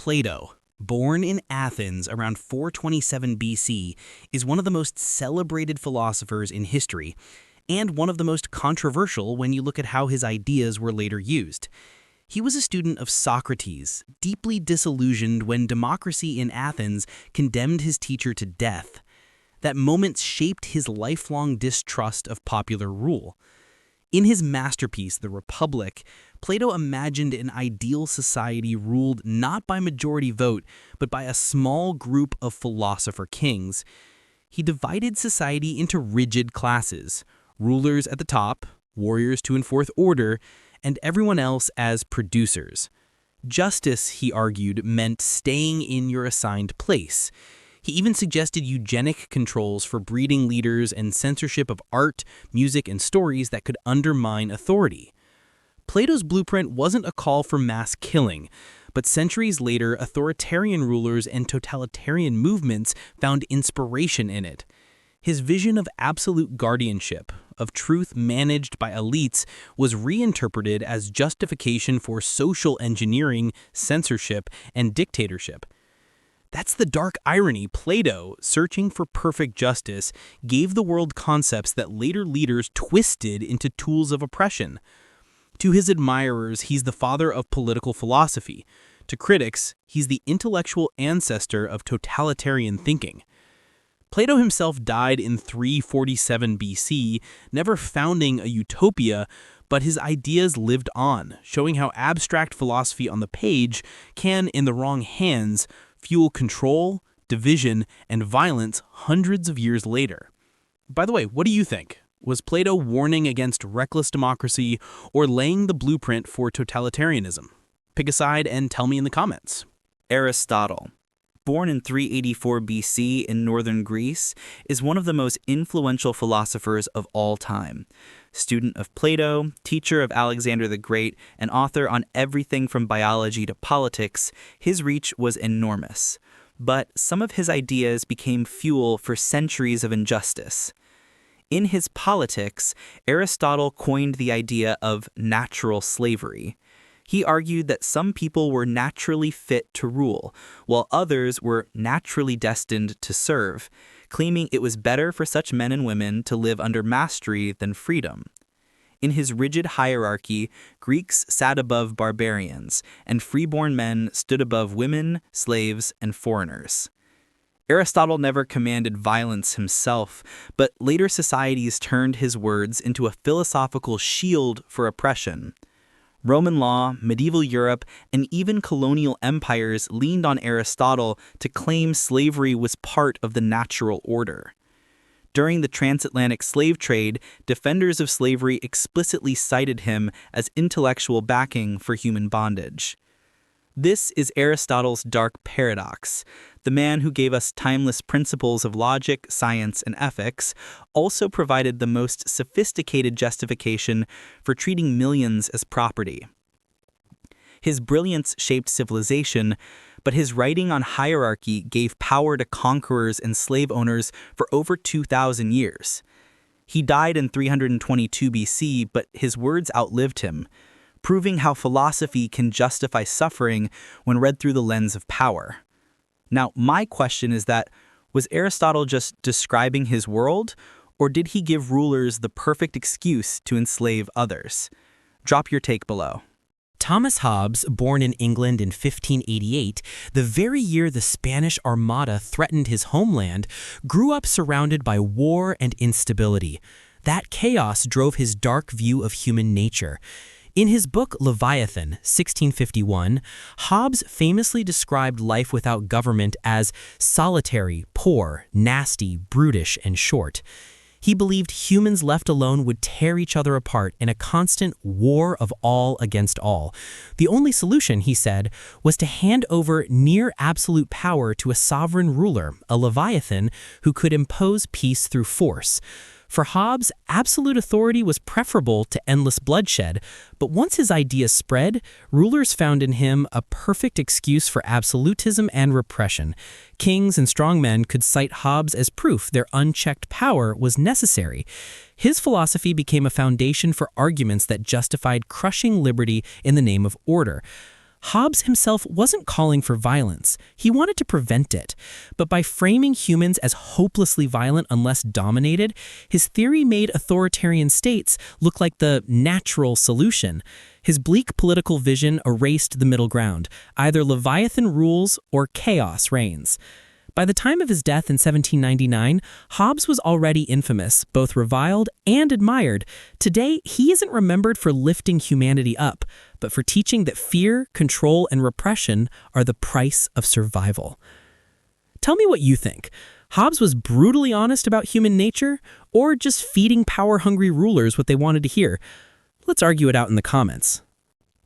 Plato, born in Athens around 427 BC, is one of the most celebrated philosophers in history, and one of the most controversial when you look at how his ideas were later used. He was a student of Socrates, deeply disillusioned when democracy in Athens condemned his teacher to death. That moment shaped his lifelong distrust of popular rule. In his masterpiece, The Republic, Plato imagined an ideal society ruled not by majority vote, but by a small group of philosopher kings. He divided society into rigid classes, rulers at the top, warriors to enforce order, and everyone else as producers. Justice, he argued, meant staying in your assigned place. He even suggested eugenic controls for breeding leaders and censorship of art, music, and stories that could undermine authority. Plato's blueprint wasn't a call for mass killing, but centuries later, authoritarian rulers and totalitarian movements found inspiration in it. His vision of absolute guardianship, of truth managed by elites, was reinterpreted as justification for social engineering, censorship, and dictatorship. That's the dark irony. Plato, searching for perfect justice, gave the world concepts that later leaders twisted into tools of oppression. To his admirers, he's the father of political philosophy. To critics, he's the intellectual ancestor of totalitarian thinking. Plato himself died in 347 BC, never founding a utopia, but his ideas lived on, showing how abstract philosophy on the page can, in the wrong hands, fuel control, division, and violence hundreds of years later. By the way, what do you think? Was Plato warning against reckless democracy or laying the blueprint for totalitarianism? Pick a side and tell me in the comments. Aristotle, born in 384 BC in northern Greece, is one of the most influential philosophers of all time. Student of Plato, teacher of Alexander the Great, and author on everything from biology to politics, his reach was enormous. But some of his ideas became fuel for centuries of injustice. In his Politics, Aristotle coined the idea of natural slavery. He argued that some people were naturally fit to rule, while others were naturally destined to serve, claiming it was better for such men and women to live under mastery than freedom. In his rigid hierarchy, Greeks sat above barbarians, and freeborn men stood above women, slaves, and foreigners. Aristotle never commanded violence himself, but later societies turned his words into a philosophical shield for oppression. Roman law, medieval Europe, and even colonial empires leaned on Aristotle to claim slavery was part of the natural order. During the transatlantic slave trade, defenders of slavery explicitly cited him as intellectual backing for human bondage. This is Aristotle's dark paradox. The man who gave us timeless principles of logic, science, and ethics also provided the most sophisticated justification for treating millions as property. His brilliance shaped civilization, but his writing on hierarchy gave power to conquerors and slave owners for over 2,000 years. He died in 322 BC, but his words outlived him, proving how philosophy can justify suffering when read through the lens of power. Now, my question is that, was Aristotle just describing his world, or did he give rulers the perfect excuse to enslave others? Drop your take below. Thomas Hobbes, born in England in 1588, the very year the Spanish Armada threatened his homeland, grew up surrounded by war and instability. That chaos drove his dark view of human nature. In his book Leviathan, 1651, Hobbes famously described life without government as solitary, poor, nasty, brutish, and short. He believed humans left alone would tear each other apart in a constant war of all against all. The only solution, he said, was to hand over near absolute power to a sovereign ruler, a Leviathan, who could impose peace through force. For Hobbes, absolute authority was preferable to endless bloodshed, but once his ideas spread, rulers found in him a perfect excuse for absolutism and repression. Kings and strongmen could cite Hobbes as proof their unchecked power was necessary. His philosophy became a foundation for arguments that justified crushing liberty in the name of order. Hobbes himself wasn't calling for violence. He wanted to prevent it. But by framing humans as hopelessly violent unless dominated, his theory made authoritarian states look like the natural solution. His bleak political vision erased the middle ground. Either Leviathan rules or chaos reigns. By the time of his death in 1799, Hobbes was already infamous, both reviled and admired. Today, he isn't remembered for lifting humanity up, but for teaching that fear, control, and repression are the price of survival. Tell me what you think. Hobbes was brutally honest about human nature, or just feeding power-hungry rulers what they wanted to hear? Let's argue it out in the comments.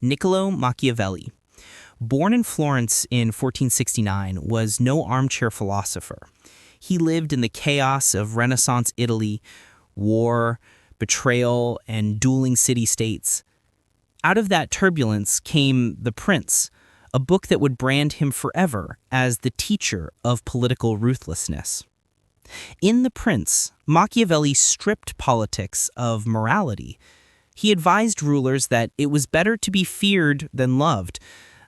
Niccolo Machiavelli, born in Florence in 1469, was no armchair philosopher. He lived in the chaos of Renaissance Italy, war, betrayal, and dueling city-states. Out of that turbulence came The Prince, a book that would brand him forever as the teacher of political ruthlessness. In The Prince, Machiavelli stripped politics of morality. He advised rulers that it was better to be feared than loved,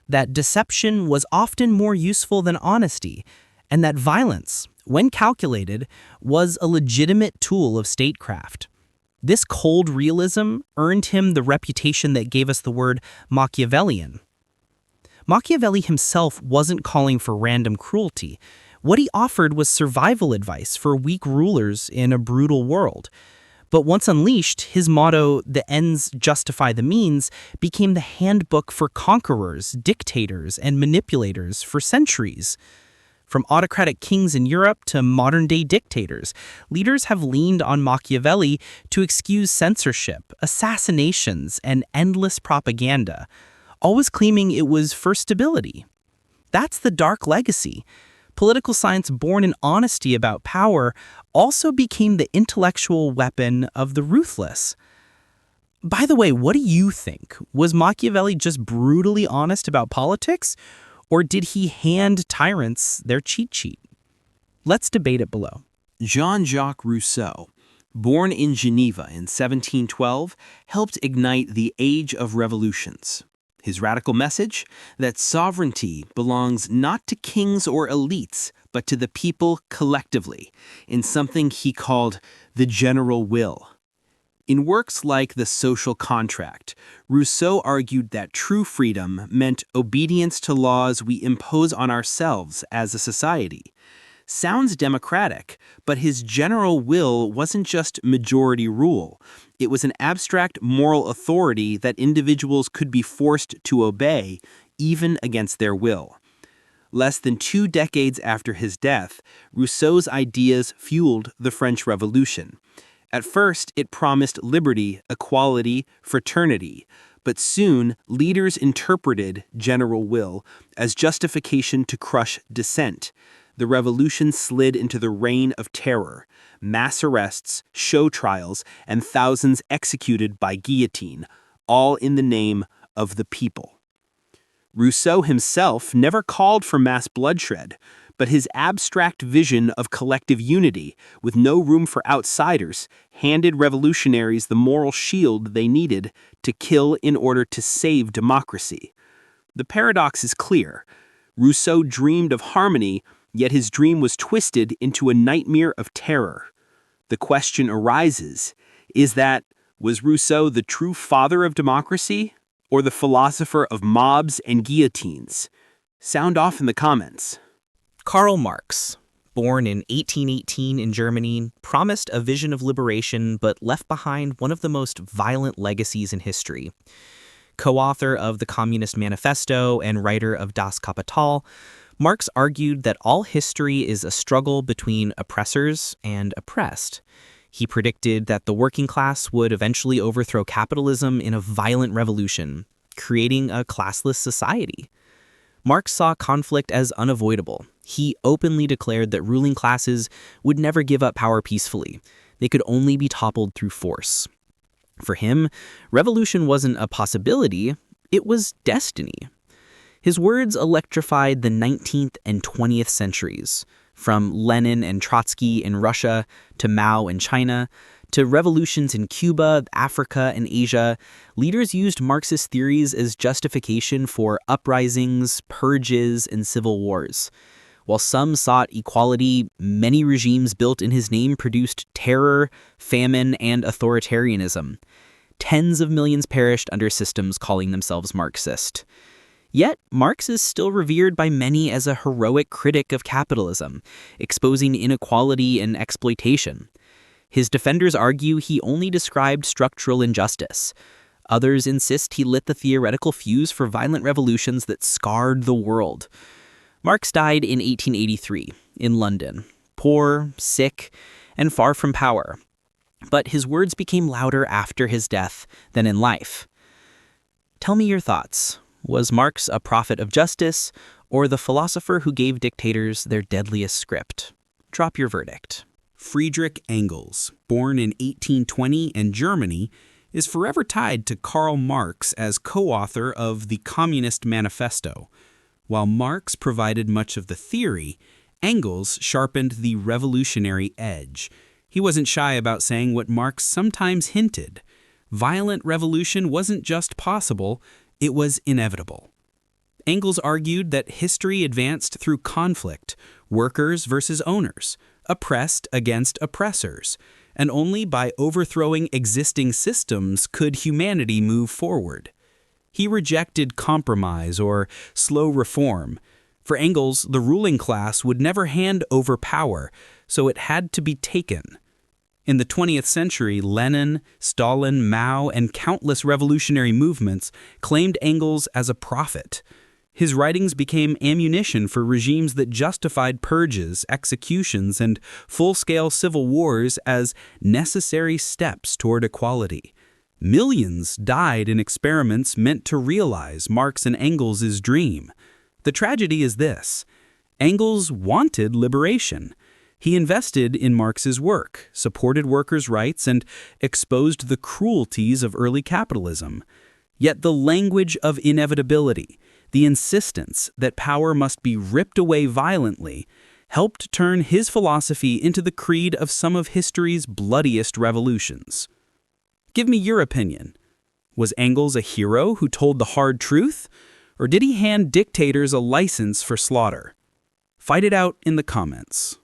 that deception was often more useful than honesty, and that violence, when calculated, was a legitimate tool of statecraft. This cold realism earned him the reputation that gave us the word Machiavellian. Machiavelli himself wasn't calling for random cruelty. What he offered was survival advice for weak rulers in a brutal world. But once unleashed, his motto, "The ends justify the means," became the handbook for conquerors, dictators, and manipulators for centuries. From autocratic kings in Europe to modern-day dictators, leaders have leaned on Machiavelli to excuse censorship, assassinations, and endless propaganda, always claiming it was for stability. That's the dark legacy. Political science born in honesty about power also became the intellectual weapon of the ruthless. By the way, what do you think? Was Machiavelli just brutally honest about politics, or did he hand tyrants their cheat sheet? Let's debate it below. Jean-Jacques Rousseau, born in Geneva in 1712, helped ignite the Age of Revolutions. His radical message? That sovereignty belongs not to kings or elites, but to the people collectively, in something he called the general will. In works like The Social Contract, Rousseau argued that true freedom meant obedience to laws we impose on ourselves as a society. Sounds democratic, but his general will wasn't just majority rule. It was an abstract moral authority that individuals could be forced to obey, even against their will. Less than 2 decades after his death, Rousseau's ideas fueled the French Revolution. At first, it promised liberty, equality, fraternity, but soon leaders interpreted general will as justification to crush dissent. The revolution slid into the reign of terror, mass arrests, show trials, and thousands executed by guillotine, all in the name of the people. Rousseau himself never called for mass bloodshed, but his abstract vision of collective unity, with no room for outsiders, handed revolutionaries the moral shield they needed to kill in order to save democracy. The paradox is clear. Rousseau dreamed of harmony, yet his dream was twisted into a nightmare of terror. The question arises, was Rousseau the true father of democracy, or the philosopher of mobs and guillotines? Sound off in the comments. Karl Marx, born in 1818 in Germany, promised a vision of liberation but left behind one of the most violent legacies in history. Co-author of the Communist Manifesto and writer of Das Kapital, Marx argued that all history is a struggle between oppressors and oppressed. He predicted that the working class would eventually overthrow capitalism in a violent revolution, creating a classless society. Marx saw conflict as unavoidable. He openly declared that ruling classes would never give up power peacefully. They could only be toppled through force. For him, revolution wasn't a possibility, it was destiny. His words electrified the 19th and 20th centuries, from Lenin and Trotsky in Russia to Mao in China To revolutions in Cuba, Africa, and Asia, leaders used Marxist theories as justification for uprisings, purges, and civil wars. While some sought equality, many regimes built in his name produced terror, famine, and authoritarianism. Tens of millions perished under systems calling themselves Marxist. Yet, Marx is still revered by many as a heroic critic of capitalism, exposing inequality and exploitation. His defenders argue he only described structural injustice. Others insist he lit the theoretical fuse for violent revolutions that scarred the world. Marx died in 1883 in London, poor, sick, and far from power. But his words became louder after his death than in life. Tell me your thoughts. Was Marx a prophet of justice, or the philosopher who gave dictators their deadliest script? Drop your verdict. Friedrich Engels, born in 1820 in Germany, is forever tied to Karl Marx as co-author of the Communist Manifesto. While Marx provided much of the theory, Engels sharpened the revolutionary edge. He wasn't shy about saying what Marx sometimes hinted. Violent revolution wasn't just possible, it was inevitable. Engels argued that history advanced through conflict, workers versus owners, oppressed against oppressors, and only by overthrowing existing systems could humanity move forward. He rejected compromise or slow reform. For Engels, the ruling class would never hand over power, so it had to be taken. In the 20th century, Lenin, Stalin, Mao, and countless revolutionary movements claimed Engels as a prophet. His writings became ammunition for regimes that justified purges, executions, and full-scale civil wars as necessary steps toward equality. Millions died in experiments meant to realize Marx and Engels' dream. The tragedy is this: Engels wanted liberation. He invested in Marx's work, supported workers' rights, and exposed the cruelties of early capitalism. Yet the language of inevitability, the insistence that power must be ripped away violently, helped turn his philosophy into the creed of some of history's bloodiest revolutions. Give me your opinion. Was Engels a hero who told the hard truth, or did he hand dictators a license for slaughter? Fight it out in the comments.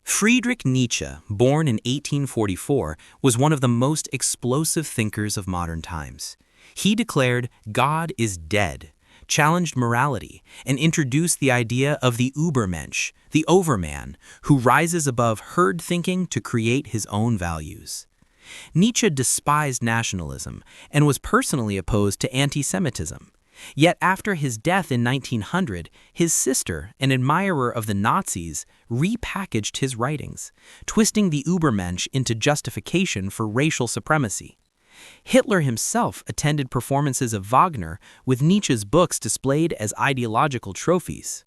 Friedrich Nietzsche, born in 1844, was one of the most explosive thinkers of modern times. He declared God is dead, challenged morality, and introduced the idea of the Übermensch, the overman, who rises above herd thinking to create his own values. Nietzsche despised nationalism and was personally opposed to anti-Semitism. Yet after his death in 1900, his sister, an admirer of the Nazis, repackaged his writings, twisting the Übermensch into justification for racial supremacy. Hitler himself attended performances of Wagner with Nietzsche's books displayed as ideological trophies.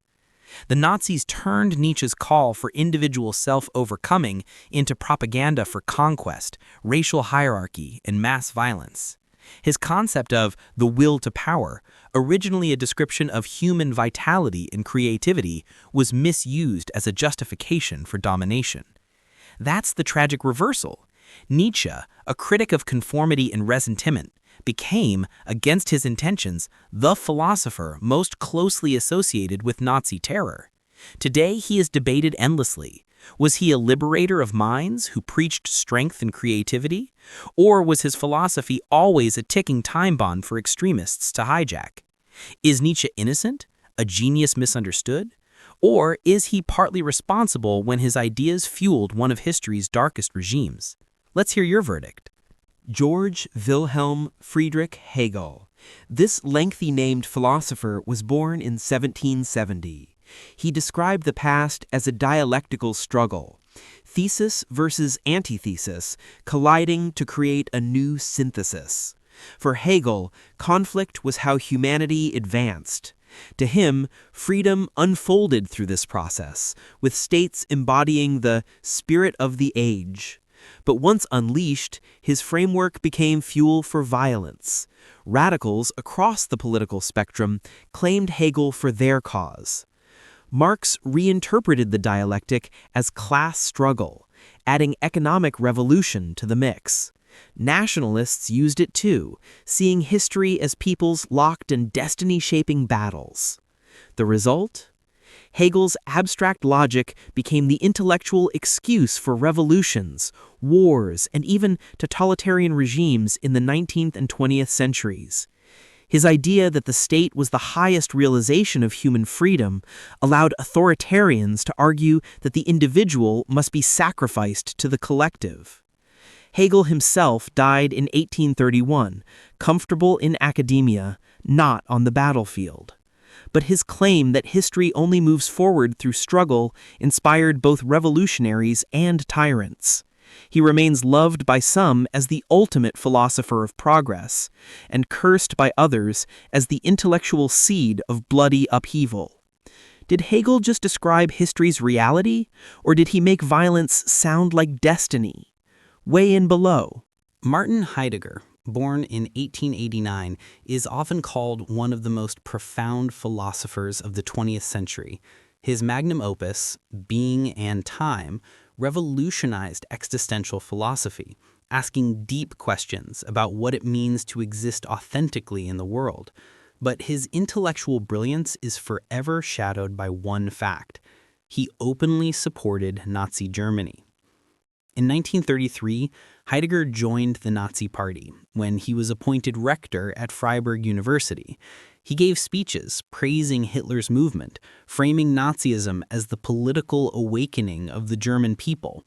The Nazis turned Nietzsche's call for individual self-overcoming into propaganda for conquest, racial hierarchy, and mass violence. His concept of the will to power, originally a description of human vitality and creativity, was misused as a justification for domination. That's the tragic reversal. Nietzsche, a critic of conformity and ressentiment, became, against his intentions, the philosopher most closely associated with Nazi terror. Today he is debated endlessly. Was he a liberator of minds who preached strength and creativity? Or was his philosophy always a ticking time bomb for extremists to hijack? Is Nietzsche innocent, a genius misunderstood? Or is he partly responsible when his ideas fueled one of history's darkest regimes? Let's hear your verdict. George Wilhelm Friedrich Hegel. This lengthy named philosopher was born in 1770. He described the past as a dialectical struggle, thesis versus antithesis, colliding to create a new synthesis. For Hegel, conflict was how humanity advanced. To him, freedom unfolded through this process, with states embodying the spirit of the age. But once unleashed, his framework became fuel for violence. Radicals across the political spectrum claimed Hegel for their cause. Marx reinterpreted the dialectic as class struggle, adding economic revolution to the mix. Nationalists used it too, seeing history as peoples locked in destiny-shaping battles. The result? Hegel's abstract logic became the intellectual excuse for revolutions, wars, and even totalitarian regimes in the 19th and 20th centuries. His idea that the state was the highest realization of human freedom allowed authoritarians to argue that the individual must be sacrificed to the collective. Hegel himself died in 1831, comfortable in academia, not on the battlefield. But his claim that history only moves forward through struggle inspired both revolutionaries and tyrants. He remains loved by some as the ultimate philosopher of progress, and cursed by others as the intellectual seed of bloody upheaval. Did Hegel just describe history's reality, or did he make violence sound like destiny? Weigh in below. Martin Heidegger, born in 1889, is often called one of the most profound philosophers of the 20th century. His magnum opus, Being and Time, revolutionized existential philosophy, asking deep questions about what it means to exist authentically in the world. But his intellectual brilliance is forever shadowed by one fact: he openly supported Nazi Germany. In 1933, Heidegger joined the Nazi Party when he was appointed rector at Freiburg University. He gave speeches praising Hitler's movement, framing Nazism as the political awakening of the German people.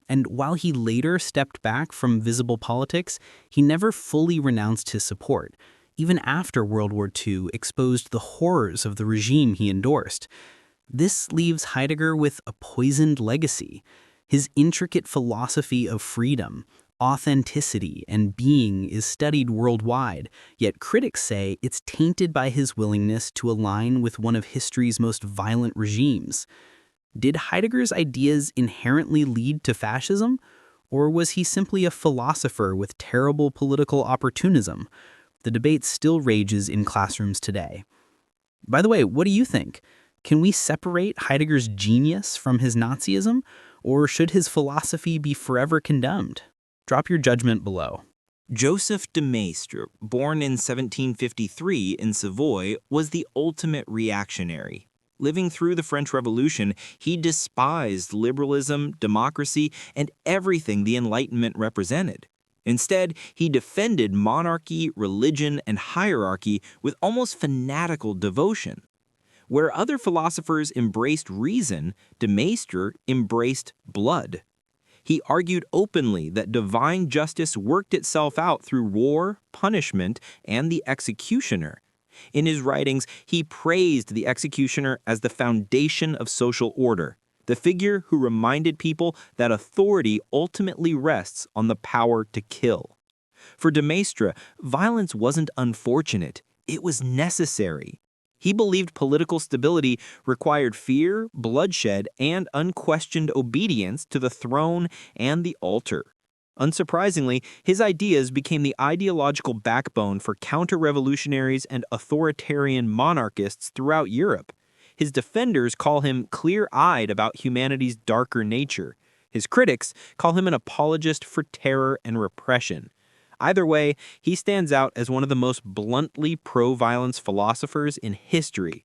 And while he later stepped back from visible politics, he never fully renounced his support, even after World War II exposed the horrors of the regime he endorsed. This leaves Heidegger with a poisoned legacy. His intricate philosophy of freedom, authenticity, and being is studied worldwide, yet critics say it's tainted by his willingness to align with one of history's most violent regimes. Did Heidegger's ideas inherently lead to fascism, or was he simply a philosopher with terrible political opportunism? The debate still rages in classrooms today. By the way, what do you think? Can we separate Heidegger's genius from his Nazism, or should his philosophy be forever condemned? Drop your judgment below. Joseph de Maistre, born in 1753 in Savoy, was the ultimate reactionary. Living through the French Revolution, he despised liberalism, democracy, and everything the Enlightenment represented. Instead, he defended monarchy, religion, and hierarchy with almost fanatical devotion. Where other philosophers embraced reason, de Maistre embraced blood. He argued openly that divine justice worked itself out through war, punishment, and the executioner. In his writings, he praised the executioner as the foundation of social order, the figure who reminded people that authority ultimately rests on the power to kill. For de Maistre, violence wasn't unfortunate, it was necessary. He believed political stability required fear, bloodshed, and unquestioned obedience to the throne and the altar. Unsurprisingly, his ideas became the ideological backbone for counter-revolutionaries and authoritarian monarchists throughout Europe. His defenders call him clear-eyed about humanity's darker nature. His critics call him an apologist for terror and repression. Either way, he stands out as one of the most bluntly pro-violence philosophers in history.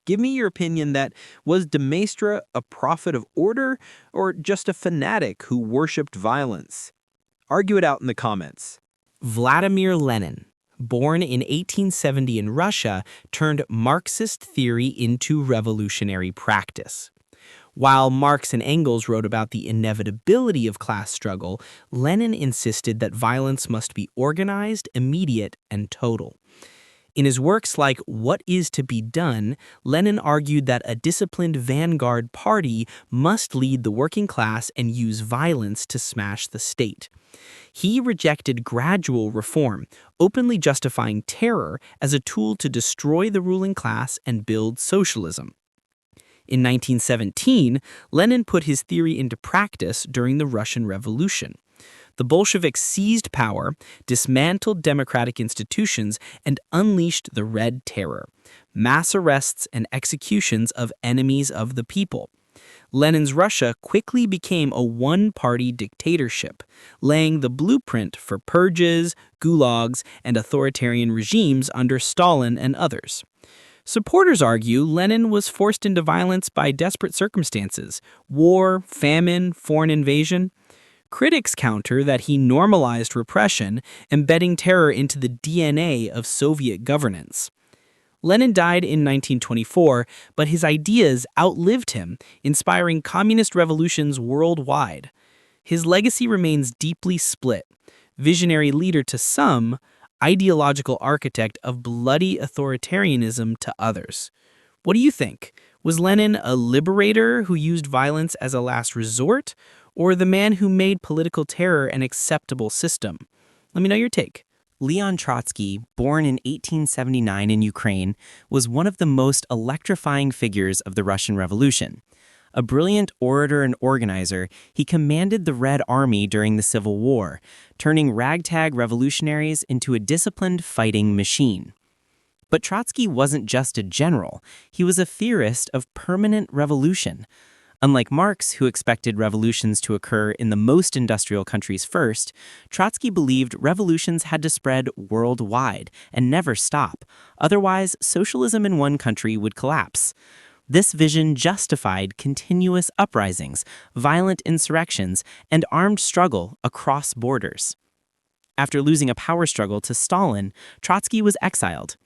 Give me your opinion that was de Maistre a prophet of order or just a fanatic who worshipped violence? Argue it out in the comments. Vladimir Lenin, born in 1870 in Russia, turned Marxist theory into revolutionary practice. While Marx and Engels wrote about the inevitability of class struggle, Lenin insisted that violence must be organized, immediate, and total. In his works like What Is to Be Done, Lenin argued that a disciplined vanguard party must lead the working class and use violence to smash the state. He rejected gradual reform, openly justifying terror as a tool to destroy the ruling class and build socialism. In 1917, Lenin put his theory into practice during the Russian Revolution. The Bolsheviks seized power, dismantled democratic institutions, and unleashed the Red Terror, mass arrests and executions of enemies of the people. Lenin's Russia quickly became a one-party dictatorship, laying the blueprint for purges, gulags, and authoritarian regimes under Stalin and others. Supporters argue Lenin was forced into violence by desperate circumstances: war, famine, foreign invasion. Critics counter that he normalized repression, embedding terror into the DNA of Soviet governance. Lenin died in 1924, but his ideas outlived him, inspiring communist revolutions worldwide. His legacy remains deeply split: visionary leader to some, ideological architect of bloody authoritarianism to others. What do you think? Was Lenin a liberator who used violence as a last resort, or the man who made political terror an acceptable system? Let me know your take. Leon Trotsky, born in 1879 in Ukraine, was one of the most electrifying figures of the Russian Revolution. A brilliant orator and organizer, he commanded the Red Army during the Civil War, turning ragtag revolutionaries into a disciplined fighting machine. But Trotsky wasn't just a general, he was a theorist of permanent revolution. Unlike Marx, who expected revolutions to occur in the most industrial countries first, Trotsky believed revolutions had to spread worldwide and never stop. Otherwise, socialism in one country would collapse. This vision justified continuous uprisings, violent insurrections, and armed struggle across borders. After losing a power struggle to Stalin, Trotsky was exiled.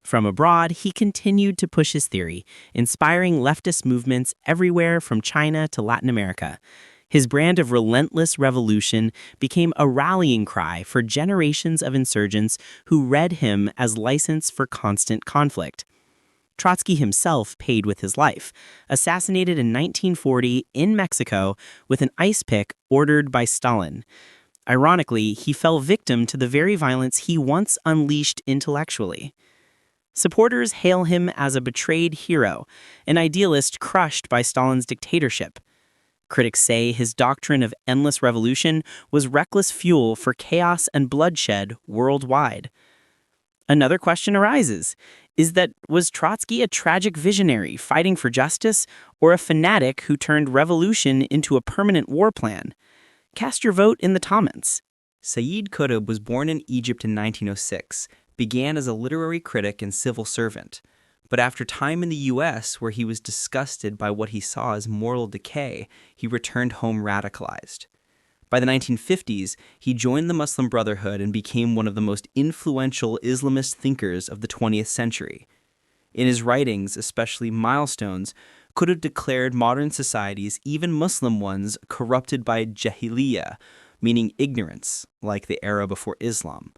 From abroad, he continued to push his theory, inspiring leftist movements everywhere from China to Latin America. His brand of relentless revolution became a rallying cry for generations of insurgents who read him as license for constant conflict. Trotsky himself paid with his life, assassinated in 1940 in Mexico with an ice pick ordered by Stalin. Ironically, he fell victim to the very violence he once unleashed intellectually. Supporters hail him as a betrayed hero, an idealist crushed by Stalin's dictatorship. Critics say his doctrine of endless revolution was reckless fuel for chaos and bloodshed worldwide. Another question arises: was Trotsky a tragic visionary fighting for justice, or a fanatic who turned revolution into a permanent war plan? Cast your vote in the comments. Sayyid Qutb was born in Egypt in 1906, began as a literary critic and civil servant. But after time in the U.S., where he was disgusted by what he saw as moral decay, he returned home radicalized. By the 1950s, he joined the Muslim Brotherhood and became one of the most influential Islamist thinkers of the 20th century. In his writings, especially Milestones, Qutb declared modern societies, even Muslim ones, corrupted by jahiliyyah, meaning ignorance, like the era before Islam.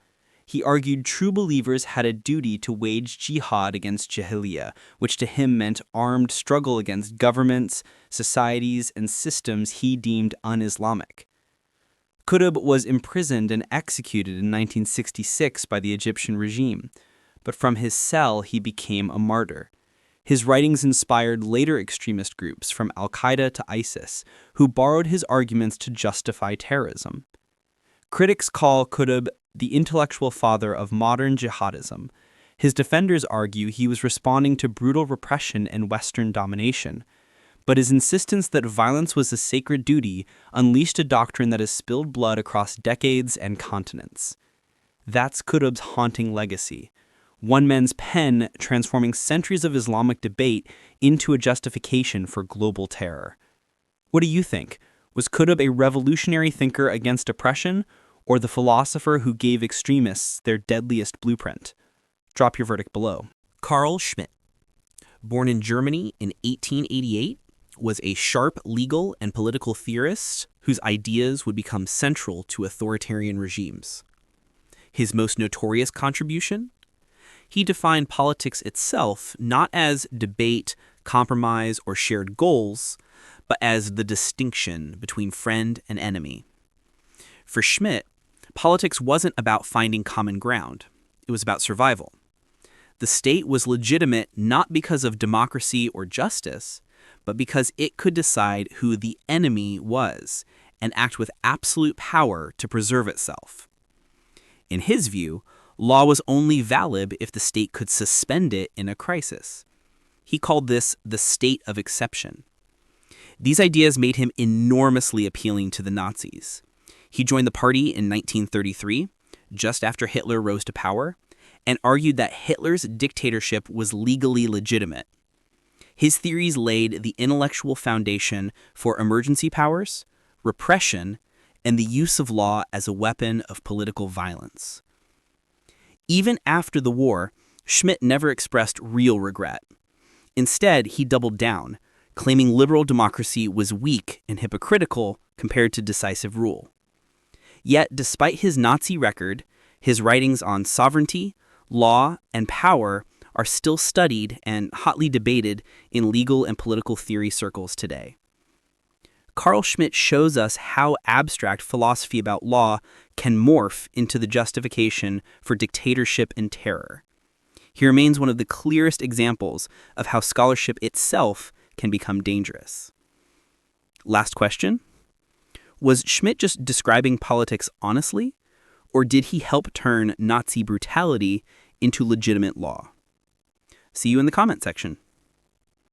He argued true believers had a duty to wage jihad against jahiliyyah, which to him meant armed struggle against governments, societies, and systems he deemed un-Islamic. Qutb was imprisoned and executed in 1966 by the Egyptian regime, but from his cell he became a martyr. His writings inspired later extremist groups from Al-Qaeda to ISIS, who borrowed his arguments to justify terrorism. Critics call Qutb the intellectual father of modern jihadism. His defenders argue he was responding to brutal repression and Western domination. But his insistence that violence was a sacred duty unleashed a doctrine that has spilled blood across decades and continents. That's Qutb's haunting legacy. One man's pen transforming centuries of Islamic debate into a justification for global terror. What do you think? Was Qutb a revolutionary thinker against oppression, or the philosopher who gave extremists their deadliest blueprint? Drop your verdict below. Carl Schmitt, born in Germany in 1888, was a sharp legal and political theorist whose ideas would become central to authoritarian regimes. His most notorious contribution? He defined politics itself not as debate, compromise, or shared goals, but as the distinction between friend and enemy. For Schmitt, politics wasn't about finding common ground. It was about survival. The state was legitimate not because of democracy or justice, but because it could decide who the enemy was and act with absolute power to preserve itself. In his view, law was only valid if the state could suspend it in a crisis. He called this the state of exception. These ideas made him enormously appealing to the Nazis. He joined the party in 1933, just after Hitler rose to power, and argued that Hitler's dictatorship was legally legitimate. His theories laid the intellectual foundation for emergency powers, repression, and the use of law as a weapon of political violence. Even after the war, Schmidt never expressed real regret. Instead, he doubled down, claiming liberal democracy was weak and hypocritical compared to decisive rule. Yet, despite his Nazi record, his writings on sovereignty, law, and power are still studied and hotly debated in legal and political theory circles today. Carl Schmitt shows us how abstract philosophy about law can morph into the justification for dictatorship and terror. He remains one of the clearest examples of how scholarship itself can become dangerous. Last question. Was Schmitt just describing politics honestly, or did he help turn Nazi brutality into legitimate law? See you in the comment section.